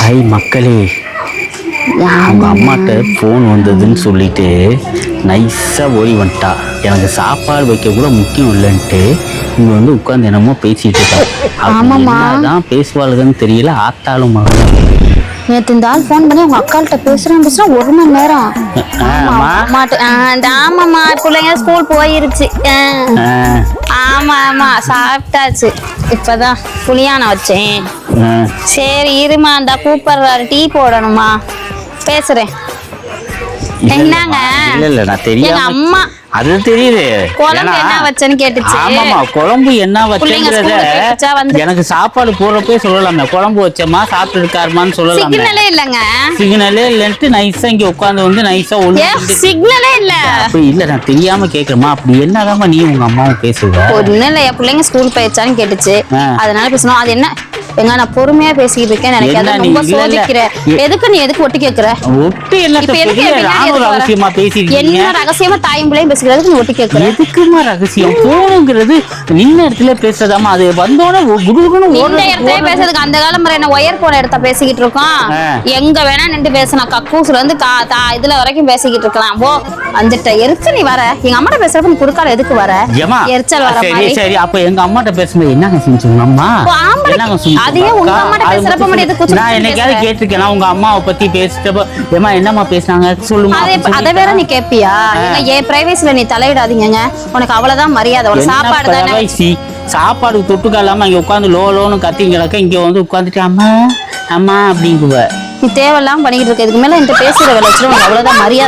Hi மக்களே, அவங்க அம்மாட்ட ஃபோன் வந்ததுன்னு சொல்லிட்டு நைஸாக ஓடி வந்துட்டா. எனக்கு சாப்பாடு வைக்க கூட முக்கியம் இல்லைன்ட்டு இங்கே வந்து உட்காந்து என்னமோ பேசிட்டு இருக்கா. தான் பேசுவாளுன்னு தெரியல. ஆத்தாலும் மகனும் நேற்று இந்த ஆள் ஃபோன் பண்ணி அவங்க அக்காள்கிட்ட பேசுறேன் 1 மணி நேரம். ஆமாம்மா, பிள்ளைங்க ஸ்கூல் போயிருச்சு. ஆமா சாப்பிட்டாச்சு. இப்பதான் புளியானம் வச்சேன். சரி இருமா, இந்த கூப்பிடுறாரு, டீ போடணுமா, பேசுறேன். என்னங்க இல்ல நான் தெரியாம அம்மா அது தெரியுது. குழம்பு என்ன வச்சேன்னு கேட்டுச்சு. ஆமாமா, குழம்பு என்ன வச்சேங்கிறத எனக்கு சாப்பாடு போடுறப்பே சொல்லலாமே. குழம்பு வச்சமா சாப்பிட்டு இருக்காருமான்னு சொல்லலாம். சிக்னலே இல்லங்க. சிக்னலே இல்லன்ட்டு நைஸா இங்க உட்கார்ந்து வந்து நைஸா சிக்னலே இல்ல. அப்ப இல்ல நான் தெரியாம கேக்குறேமா. அப்படி என்னதாம்மா நீ உங்க அம்மாவும் பேசுவ? ஒண்ணு இல்ல, என் பிள்ளைங்க ஸ்கூல் போயிடுச்சான்னு கேட்டுச்சு. அதனால பேசணும். அது என்ன எங்க நான் பொறுமையா பேசிக்கிட்டு இருக்கேன் நினைக்காத. ரொம்ப சோதிக்கிறேன். எதுக்கு நீ எதுக்கு ஒட்டி கேக்குற? ஒட்டி என்ன ரகசியமா பேசிருக்கீங்க? என்ன ரகசியமா தாயும் பிள்ளையும் பேசிக்கிறதுக்கு நீ ஒட்டி கேக்குற? எதுக்குமா ரகசியம்? போனுங்கிறது நின்ன இடத்துல பேசுறதாமா. அது வந்தோட குடுகுடுன்னு இந்த இடத்துல பேசுறதுக்கு அந்த காலம் முறை என்ன ஒயர் போன இடத்த பேசிக்கிட்டு இருக்கோம். எங்க வேணா நின்று பேசலாம். கக்கூசுல இருந்து இதுல வரைக்கும் பேசிக்கிட்டு இருக்கலாம். போ வந்துட்ட. எதுக்கு நீ வர? எங்க அம்மாட்ட பேசுறப்ப நீ குறுக்கால எதுக்கு வர? எரிச்சல் வர மாதிரி. சரி அப்ப எங்க அம்மாட்ட பேசும்போது என்னங்க செஞ்சீங்க அம்மா? அதையே உங்க அம்மாட்ட பேசுறப்ப மட்டும் எதுக்கு? நான் என்னைக்காவது கேட்டிருக்கேன் உங்க அம்மாவை பத்தி பேசிட்டப்ப ஏமா என்னம்மா பேசினாங்க சொல்லுமா? அதை வேற நீ கேப்பியா? என் பிரைவேசில நீ தலையிடாதீங்க. உனக்கு அவ்வளவுதான் மரியாதை. ஒரு சாப்பாடு தானே. சாப்பாடு தொட்டுக்கா இல்லாம இங்க உட்காந்து லோன்னு கத்தி கிடக்க இங்க வந்து உட்காந்துட்டு அம்மா அம்மா அப்படிங்குவ. நீ தேவையில்லாம பண்ணிக்கிட்டு இருக்க. இதுக்கு மேல இந்த பேசுற வேலை வச்சுட்டு உனக்கு அவ்வளவுதான் மரியாதை.